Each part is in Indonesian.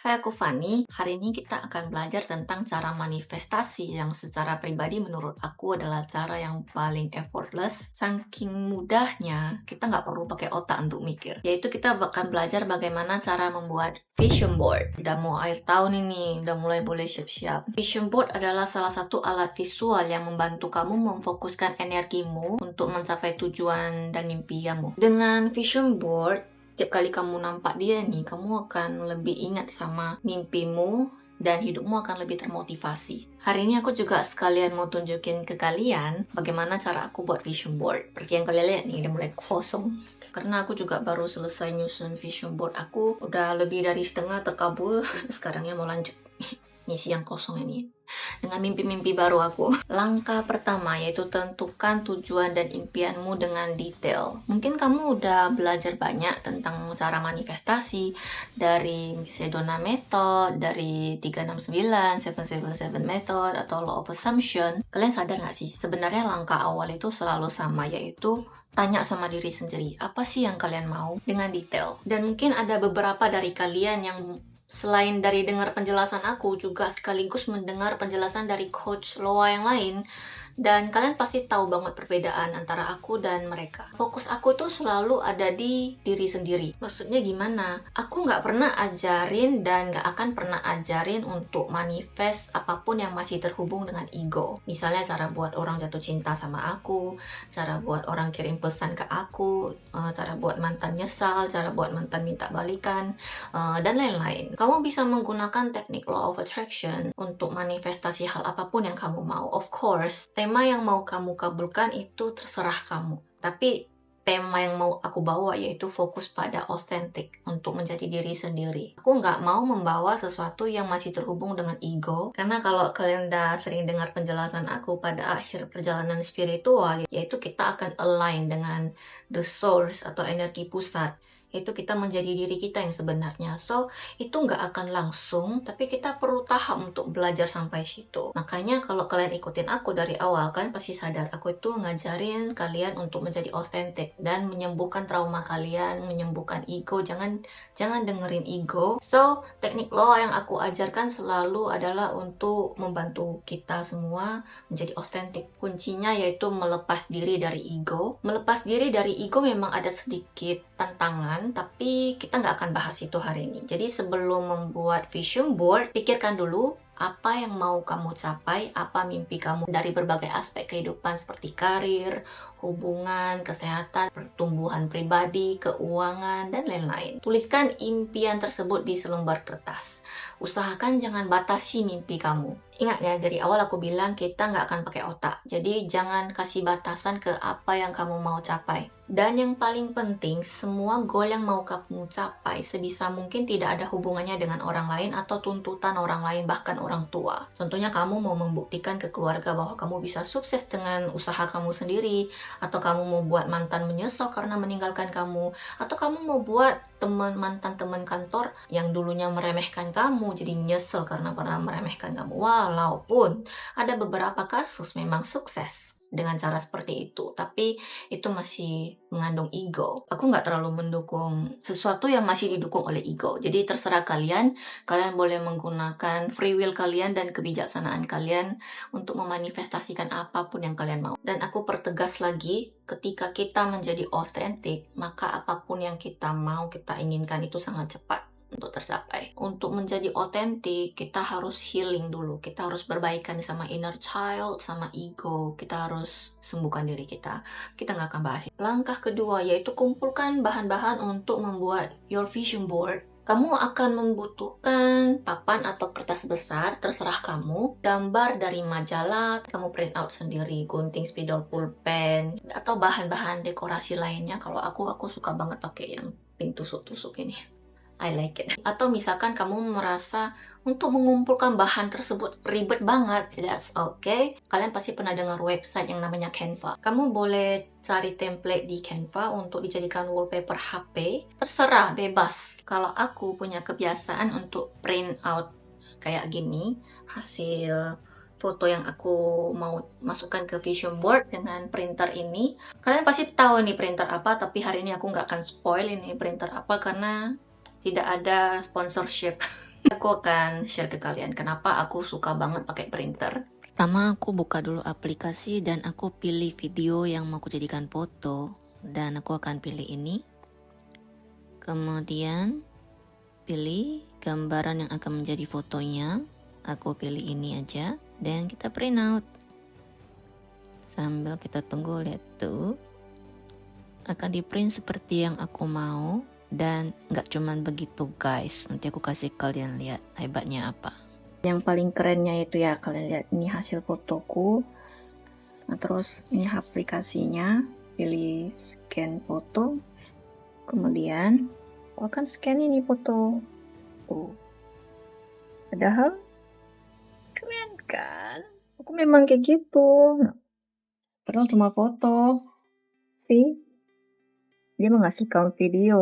Hai, aku Fani. Hari ini kita akan belajar tentang cara manifestasi yang secara pribadi menurut aku adalah cara yang paling effortless. Saking mudahnya, kita nggak perlu pakai otak untuk mikir. Yaitu kita akan belajar bagaimana cara membuat vision board. Udah mau akhir tahun ini, udah mulai boleh siap-siap. Vision board adalah salah satu alat visual yang membantu kamu memfokuskan energimu untuk mencapai tujuan dan mimpi kamu. Dengan vision board, tiap kali kamu nampak dia nih, kamu akan lebih ingat sama mimpimu dan hidupmu akan lebih termotivasi. Hari ini aku juga sekalian mau tunjukin ke kalian bagaimana cara aku buat vision board. Seperti yang kalian lihat nih, udah mulai kosong. Karena aku juga baru selesai nyusun vision board aku, udah lebih dari setengah terkabul. Sekarangnya mau lanjut ngisi yang kosong ini dengan mimpi-mimpi baru aku. Langkah pertama yaitu tentukan tujuan dan impianmu dengan detail. Mungkin kamu udah belajar banyak tentang cara manifestasi dari Sedona Method, dari 369, 777 Method, atau Law of Assumption. Kalian sadar nggak sih? Sebenarnya langkah awal itu selalu sama, yaitu tanya sama diri sendiri, apa sih yang kalian mau dengan detail. Dan mungkin ada beberapa dari kalian yang selain dari dengar penjelasan aku, juga sekaligus mendengar penjelasan dari coach Loa yang lain. Dan kalian pasti tahu banget perbedaan antara aku dan mereka. Fokus aku tuh selalu ada di diri sendiri. Maksudnya gimana? Aku nggak pernah ajarin dan nggak akan pernah ajarin untuk manifest apapun yang masih terhubung dengan ego. Misalnya cara buat orang jatuh cinta sama aku, cara buat orang kirim pesan ke aku, cara buat mantan nyesal, cara buat mantan minta balikan, dan lain-lain. Kamu bisa menggunakan teknik Law of Attraction untuk manifestasi hal apapun yang kamu mau. Of course, tema yang mau kamu kabulkan itu terserah kamu. Tapi tema yang mau aku bawa yaitu fokus pada authentic untuk menjadi diri sendiri. Aku nggak mau membawa sesuatu yang masih terhubung dengan ego. Karena kalau kalian udah sering dengar penjelasan aku pada akhir perjalanan spiritual, yaitu kita akan align dengan the source atau energi pusat. Itu kita menjadi diri kita yang sebenarnya. So, itu nggak akan langsung, tapi kita perlu tahap untuk belajar sampai situ. Makanya kalau kalian ikutin aku dari awal, kalian pasti sadar aku itu ngajarin kalian untuk menjadi authentic dan menyembuhkan trauma kalian, menyembuhkan ego. Jangan dengerin ego. So, teknik law yang aku ajarkan selalu adalah untuk membantu kita semua menjadi authentic. Kuncinya yaitu melepas diri dari ego. Melepas diri dari ego memang ada sedikit tantangan, tapi kita nggak akan bahas itu hari ini. Jadi sebelum membuat vision board, pikirkan dulu apa yang mau kamu capai, apa mimpi kamu dari berbagai aspek kehidupan seperti karir, hubungan, kesehatan, pertumbuhan pribadi, keuangan, dan lain-lain. Tuliskan impian tersebut di selembar kertas. Usahakan jangan batasi mimpi kamu. Ingat ya, dari awal aku bilang kita nggak akan pakai otak. Jadi jangan kasih batasan ke apa yang kamu mau capai. Dan yang paling penting, semua goal yang mau kamu capai sebisa mungkin tidak ada hubungannya dengan orang lain atau tuntutan orang lain, bahkan orang tua. Contohnya kamu mau membuktikan ke keluarga bahwa kamu bisa sukses dengan usaha kamu sendiri, atau kamu mau buat mantan menyesal karena meninggalkan kamu, atau kamu mau buat mantan teman kantor yang dulunya meremehkan kamu jadi nyesel karena pernah meremehkan kamu. Walaupun ada beberapa kasus memang sukses dengan cara seperti itu, tapi itu masih mengandung ego. Aku nggak terlalu mendukung sesuatu yang masih didukung oleh ego. Jadi terserah kalian boleh menggunakan free will kalian dan kebijaksanaan kalian untuk memanifestasikan apapun yang kalian mau. Dan aku pertegas lagi, ketika kita menjadi authentic, maka apapun yang kita mau, kita inginkan itu sangat cepat untuk tercapai. Untuk menjadi otentik, kita harus healing dulu. Kita harus berbaikan sama inner child, sama ego. Kita harus sembuhkan diri kita. Kita nggak akan bahas. Langkah kedua yaitu kumpulkan bahan-bahan untuk membuat your vision board. Kamu akan membutuhkan papan atau kertas besar, terserah kamu. Gambar dari majalah, kamu print out sendiri, gunting, spidol, pulpen, atau bahan-bahan dekorasi lainnya. Kalau aku suka banget pakai yang pink tusuk-tusuk ini. I like it. Atau misalkan kamu merasa untuk mengumpulkan bahan tersebut ribet banget, that's okay. Kalian pasti pernah dengar website yang namanya Canva. Kamu boleh cari template di Canva untuk dijadikan wallpaper HP. Terserah, bebas. Kalau aku punya kebiasaan untuk print out kayak gini, hasil foto yang aku mau masukkan ke vision board dengan printer ini. Kalian pasti tahu nih printer apa, tapi hari ini aku nggak akan spoil ini printer apa karena tidak ada sponsorship. Aku akan share ke kalian kenapa aku suka banget pakai printer. Pertama aku buka dulu aplikasi dan aku pilih video yang mau aku jadikan foto. Dan aku akan pilih ini. Kemudian pilih gambaran yang akan menjadi fotonya. Aku pilih ini aja dan kita print out. Sambil kita tunggu, lihat tuh. Akan di print seperti yang aku mau. Dan nggak cuman begitu guys, nanti aku kasih kalian lihat hebatnya apa. Yang paling kerennya itu ya, kalian lihat ini hasil fotoku. Nah terus ini aplikasinya, pilih scan foto. Kemudian aku akan scan ini foto. Padahal keren kan? Aku memang kayak gitu. Padahal cuma foto. See? Dia mengasih count video.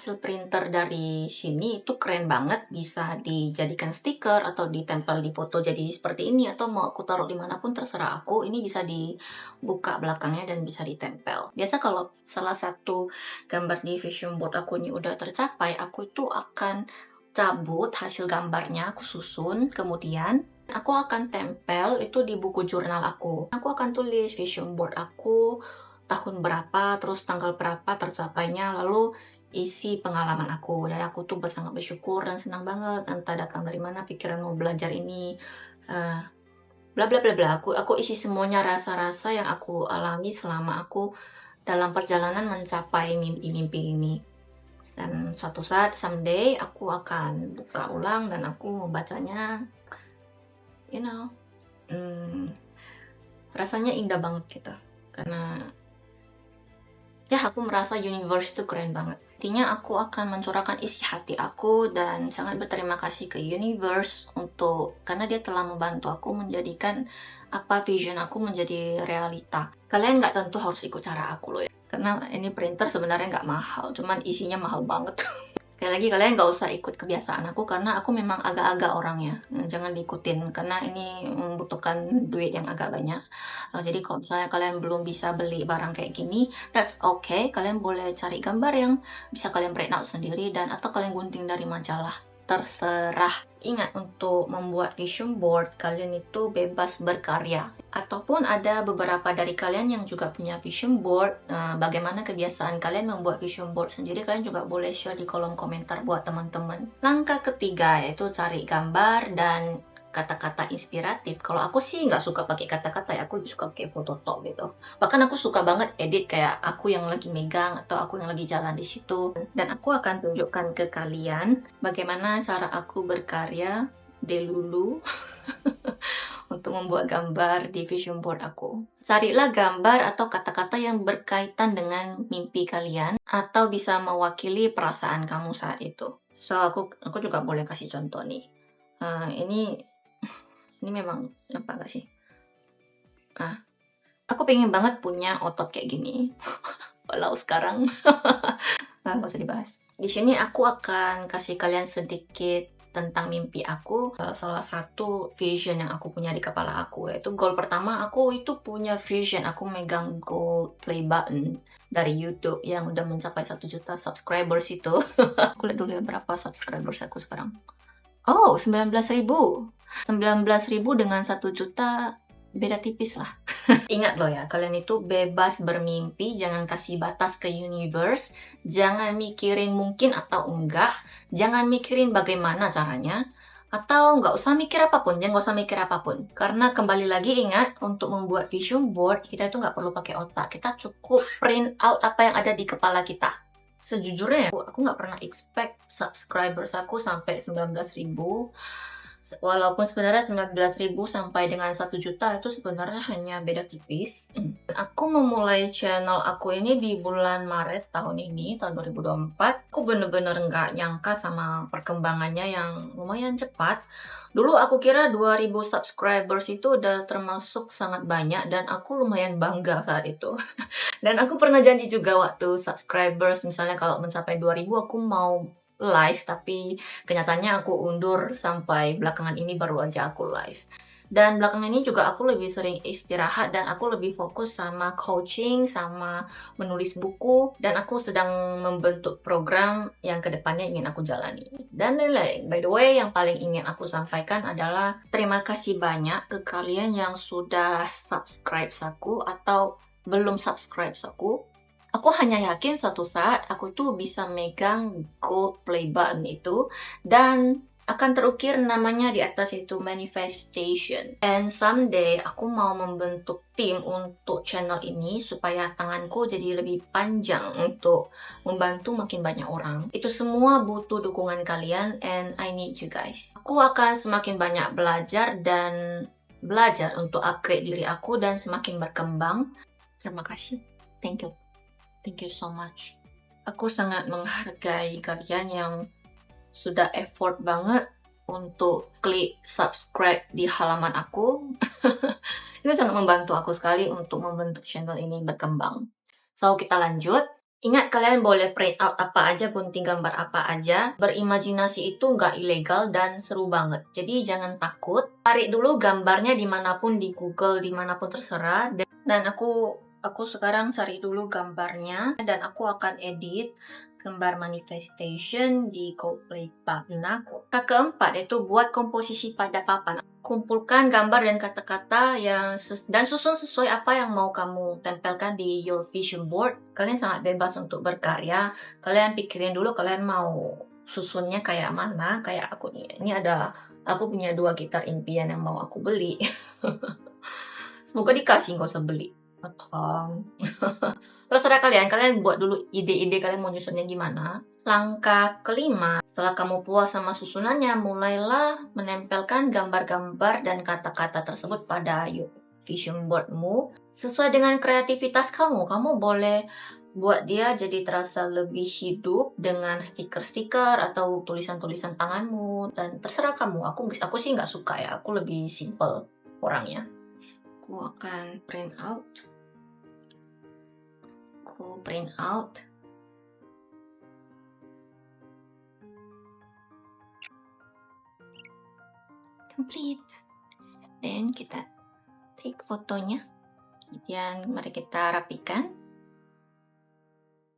Hasil printer dari sini itu keren banget, bisa dijadikan stiker atau ditempel di foto jadi seperti ini, atau mau aku taruh dimanapun terserah aku. Ini bisa dibuka belakangnya dan bisa ditempel. Biasa kalau salah satu gambar di vision board aku ini udah tercapai, aku itu akan cabut hasil gambarnya, aku susun, kemudian aku akan tempel itu di buku jurnal aku. Aku akan tulis vision board aku, tahun berapa, terus tanggal berapa tercapainya, lalu isi pengalaman aku. Dan aku tuh sangat bersyukur dan senang banget, entah datang dari mana pikiran mau belajar ini, bla bla bla bla. Aku isi semuanya, rasa-rasa yang aku alami selama aku dalam perjalanan mencapai mimpi-mimpi ini. Dan suatu saat, someday, aku akan buka ulang dan aku membacanya, you know, rasanya indah banget gitu. Karena ya aku merasa universe itu keren banget. Intinya aku akan mencurahkan isi hati aku dan sangat berterima kasih ke universe karena dia telah membantu aku menjadikan apa vision aku menjadi realita. Kalian nggak tentu harus ikut cara aku loh ya. Karena ini printer sebenarnya nggak mahal, cuman isinya mahal banget. Sekali lagi kalian nggak usah ikut kebiasaan aku karena aku memang agak-agak orangnya. Jangan diikutin karena ini membutuhkan duit yang agak banyak. Jadi kalau misalnya kalian belum bisa beli barang kayak gini, that's okay. Kalian boleh cari gambar yang bisa kalian print out sendiri atau kalian gunting dari majalah. Terserah. Ingat, untuk membuat vision board kalian itu bebas berkarya. Ataupun ada beberapa dari kalian yang juga punya vision board, bagaimana kebiasaan kalian membuat vision board sendiri, kalian juga boleh share di kolom komentar buat teman-teman. Langkah ketiga yaitu cari gambar dan kata-kata inspiratif. Kalau aku sih nggak suka pakai kata-kata ya, aku suka pakai foto gitu. Bahkan aku suka banget edit kayak aku yang lagi megang atau aku yang lagi jalan di situ. Dan aku akan tunjukkan ke kalian bagaimana cara aku berkarya delulu untuk membuat gambar di vision board aku. Carilah gambar atau kata-kata yang berkaitan dengan mimpi kalian atau bisa mewakili perasaan kamu saat itu. So aku juga boleh kasih contoh nih. Ini memang apa gak sih? Aku pengen banget punya otot kayak gini. Walau sekarang nggak usah dibahas. Di sini aku akan kasih kalian sedikit tentang mimpi aku. Salah satu vision yang aku punya di kepala aku yaitu goal pertama aku itu punya vision. Aku megang gold play button dari YouTube yang udah mencapai 1 juta subscribers itu. Aku lihat dulu ya berapa subscribers aku sekarang. Oh, 19.000. 19.000 dengan 1 juta beda tipis lah. Ingat loh ya, kalian itu bebas bermimpi, jangan kasih batas ke universe, jangan mikirin mungkin atau enggak, jangan mikirin bagaimana caranya, atau nggak usah mikir apapun, jangan nggak usah mikir apapun. Karena kembali lagi ingat, untuk membuat vision board, kita itu nggak perlu pakai otak, kita cukup print out apa yang ada di kepala kita. Sejujurnya aku nggak pernah expect subscribers aku sampai 19.000. Walaupun sebenarnya 19.000 sampai dengan 1 juta itu sebenarnya hanya beda tipis. Aku memulai channel aku ini di bulan Maret tahun ini, tahun 2024. Aku bener-bener nggak nyangka sama perkembangannya yang lumayan cepat. Dulu aku kira 2.000 subscribers itu udah termasuk sangat banyak dan aku lumayan bangga saat itu. Dan aku pernah janji juga waktu subscribers, misalnya kalau mencapai 2.000 aku mau live, tapi kenyataannya aku undur sampai belakangan ini baru aja aku live. Dan belakangan ini juga aku lebih sering istirahat dan aku lebih fokus sama coaching, sama menulis buku, dan aku sedang membentuk program yang kedepannya ingin aku jalani. Dan lain-lain. By the way, yang paling ingin aku sampaikan adalah terima kasih banyak ke kalian yang sudah subscribe aku atau belum subscribe aku. Aku hanya yakin suatu saat aku tuh bisa megang gold play button itu dan akan terukir namanya di atas itu manifestation. And someday aku mau membentuk tim untuk channel ini supaya tanganku jadi lebih panjang untuk membantu makin banyak orang. Itu semua butuh dukungan kalian and I need you guys. Aku akan semakin banyak belajar untuk upgrade diri aku dan semakin berkembang. Terima kasih. Thank you. Thank you so much. Aku sangat menghargai kalian yang sudah effort banget untuk klik subscribe di halaman aku. Itu sangat membantu aku sekali untuk membentuk channel ini berkembang. So, kita lanjut. Ingat, kalian boleh print out apa aja, gunting gambar apa aja. Berimajinasi itu nggak ilegal dan seru banget. Jadi jangan takut. Tarik dulu gambarnya dimanapun, di Google, dimanapun terserah. Dan aku sekarang cari dulu gambarnya dan aku akan edit gambar manifestation di Coldplay button aku. Keempat itu buat komposisi pada papan. Kumpulkan gambar dan kata-kata dan susun sesuai apa yang mau kamu tempelkan di your vision board. Kalian sangat bebas untuk berkarya. Kalian pikirin dulu kalian mau susunnya kayak mana. Kayak aku nih. Ini aku punya 2 gitar impian yang mau aku beli. Semoga dikasih, nggak usah beli. Terserah kalian buat dulu ide-ide kalian mau nyusunnya gimana. Langkah kelima, setelah kamu puas sama susunannya, mulailah menempelkan gambar-gambar dan kata-kata tersebut pada vision boardmu. Sesuai dengan kreativitas kamu boleh buat dia jadi terasa lebih hidup dengan stiker-stiker atau tulisan-tulisan tanganmu. Dan terserah kamu, aku sih nggak suka ya, aku lebih simple orangnya. Aku akan print out. Complete. Dan kita take fotonya. Kemudian mari kita rapikan.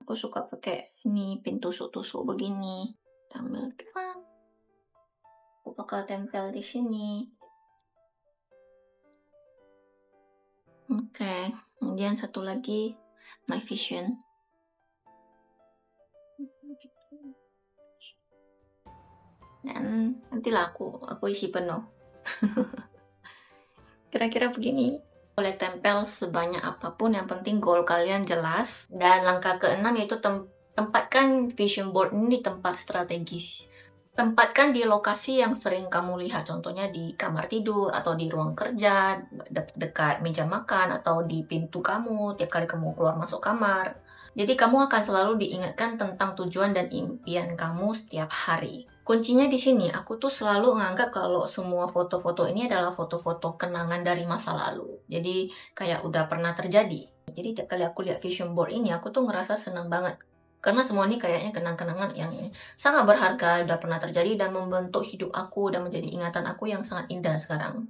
Aku suka pakai ini pin tusuk-tusuk begini. Ambil 2. Aku bakal tempel di sini. Oke, kemudian satu lagi my vision. Dan nantilah aku isi penuh. Kira-kira begini. Boleh tempel sebanyak apapun, yang penting goal kalian jelas. Dan langkah ke-6 yaitu tempatkan vision board ini di tempat strategis. Tempatkan di lokasi yang sering kamu lihat, contohnya di kamar tidur atau di ruang kerja, dekat meja makan atau di pintu kamu tiap kali kamu keluar masuk kamar. Jadi kamu akan selalu diingatkan tentang tujuan dan impian kamu setiap hari. Kuncinya di sini, aku tuh selalu menganggap kalau semua foto-foto ini adalah foto-foto kenangan dari masa lalu. Jadi kayak udah pernah terjadi. Jadi tiap kali aku lihat vision board ini, aku tuh ngerasa senang banget. Karena semua ini kayaknya kenang-kenangan yang sangat berharga, udah pernah terjadi dan membentuk hidup aku dan menjadi ingatan aku yang sangat indah sekarang.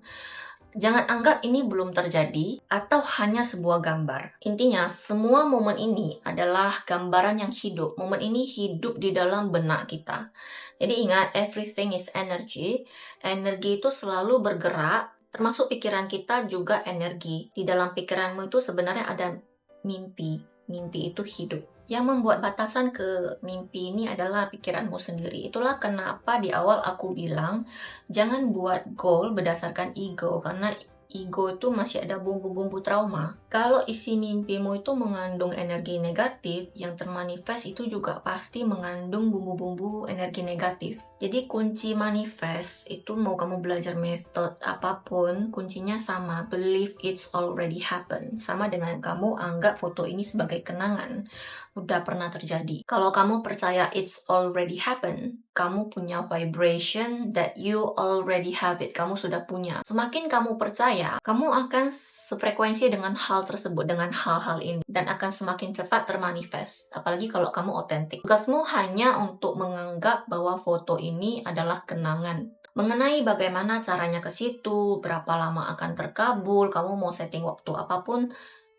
Jangan anggap ini belum terjadi atau hanya sebuah gambar. Intinya, semua momen ini adalah gambaran yang hidup. Momen ini hidup di dalam benak kita. Jadi ingat, everything is energy. Energi itu selalu bergerak, termasuk pikiran kita juga energi. Di dalam pikiranmu itu sebenarnya ada mimpi. Mimpi itu hidup. Yang membuat batasan ke mimpi ini adalah pikiranmu sendiri. Itulah kenapa di awal aku bilang, jangan buat goal berdasarkan ego, karena ego itu masih ada bumbu-bumbu trauma. Kalau isi mimpimu itu mengandung energi negatif, yang termanifest itu juga pasti mengandung bumbu-bumbu energi negatif. Jadi kunci manifest itu mau kamu belajar metode apapun, kuncinya sama, believe it's already happened. Sama dengan kamu anggap foto ini sebagai kenangan, udah pernah terjadi. Kalau kamu percaya it's already happened, kamu punya vibration that you already have it, kamu sudah punya. Semakin kamu percaya, kamu akan sefrekuensi dengan hal tersebut, dengan hal-hal ini, dan akan semakin cepat termanifest. Apalagi kalau kamu otentik. Tugasmu hanya untuk menganggap bahwa foto ini adalah kenangan. Mengenai bagaimana caranya ke situ, berapa lama akan terkabul, kamu mau setting waktu apapun,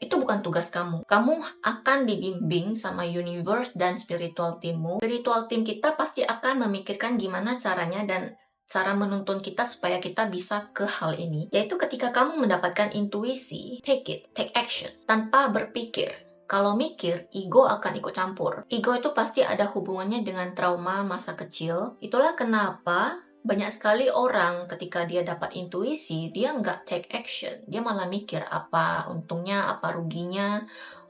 itu bukan tugas kamu. Kamu akan dibimbing sama universe dan spiritual teammu. Spiritual team kita pasti akan memikirkan gimana caranya dan cara menuntun kita supaya kita bisa ke hal ini. Yaitu ketika kamu mendapatkan intuisi, take it, take action, tanpa berpikir. Kalau mikir, ego akan ikut campur. Ego itu pasti ada hubungannya dengan trauma masa kecil. Itulah kenapa banyak sekali orang ketika dia dapat intuisi, dia nggak take action. Dia malah mikir apa untungnya, apa ruginya,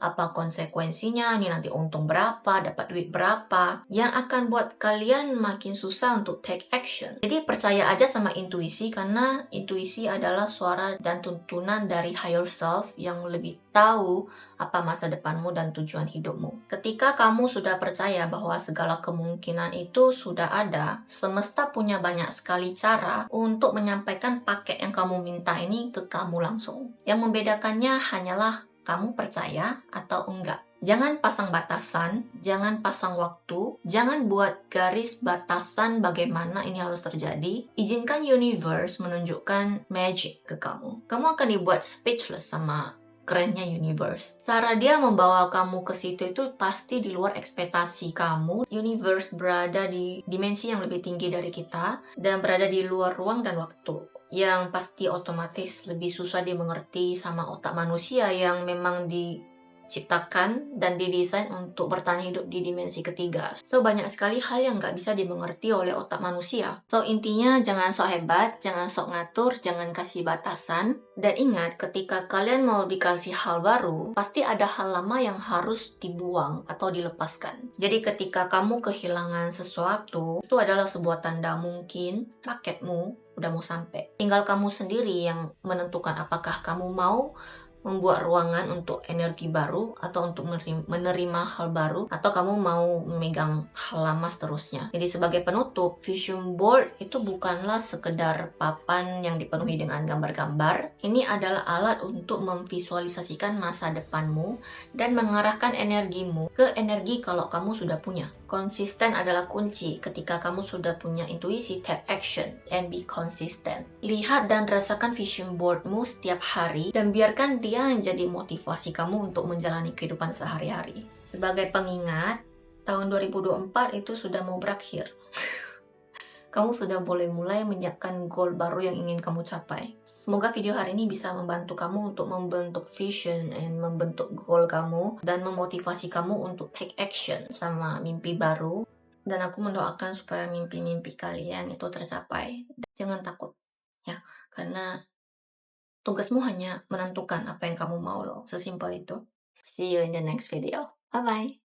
apa konsekuensinya, ini nanti untung berapa, dapat duit berapa. Yang akan buat kalian makin susah untuk take action. Jadi percaya aja sama intuisi karena intuisi adalah suara dan tuntunan dari higher self yang lebih tahu apa masa depanmu dan tujuan hidupmu. Ketika kamu sudah percaya bahwa segala kemungkinan itu sudah ada, semesta punya banyak sekali cara untuk menyampaikan paket yang kamu minta ini ke kamu langsung. Yang membedakannya hanyalah kamu percaya atau enggak. Jangan pasang batasan, jangan pasang waktu, jangan buat garis batasan bagaimana ini harus terjadi. Izinkan universe menunjukkan magic ke kamu. Kamu akan dibuat speechless sama kerennya universe. Cara dia membawa kamu ke situ itu pasti di luar ekspektasi kamu. Universe berada di dimensi yang lebih tinggi dari kita dan berada di luar ruang dan waktu, yang pasti otomatis lebih susah dimengerti sama otak manusia yang memang diciptakan dan didesain untuk bertahan hidup di dimensi ketiga. So, banyak sekali hal yang nggak bisa dimengerti oleh otak manusia. So, intinya jangan sok hebat, jangan sok ngatur, jangan kasih batasan. Dan ingat, ketika kalian mau dikasih hal baru, pasti ada hal lama yang harus dibuang atau dilepaskan. Jadi ketika kamu kehilangan sesuatu, itu adalah sebuah tanda mungkin paketmu udah mau sampai. Tinggal kamu sendiri yang menentukan apakah kamu mau membuat ruangan untuk energi baru atau untuk menerima hal baru, atau kamu mau memegang hal lama seterusnya. Jadi sebagai penutup, vision board itu bukanlah sekedar papan yang dipenuhi dengan gambar-gambar. Ini adalah alat untuk memvisualisasikan masa depanmu dan mengarahkan energimu ke energi kalau kamu sudah punya. Konsisten adalah kunci. Ketika kamu sudah punya intuisi, take action and be consistent. Lihat dan rasakan vision boardmu setiap hari dan biarkan dia menjadi motivasi kamu untuk menjalani kehidupan sehari-hari. Sebagai pengingat, tahun 2024 itu sudah mau berakhir. Kamu sudah boleh mulai menyiapkan goal baru yang ingin kamu capai. Semoga video hari ini bisa membantu kamu untuk membentuk vision dan membentuk goal kamu dan memotivasi kamu untuk take action sama mimpi baru. Dan aku mendoakan supaya mimpi-mimpi kalian itu tercapai. Jangan takut, ya, karena tugasmu hanya menentukan apa yang kamu mau loh. Sesimpel itu. See you in the next video. Bye-bye.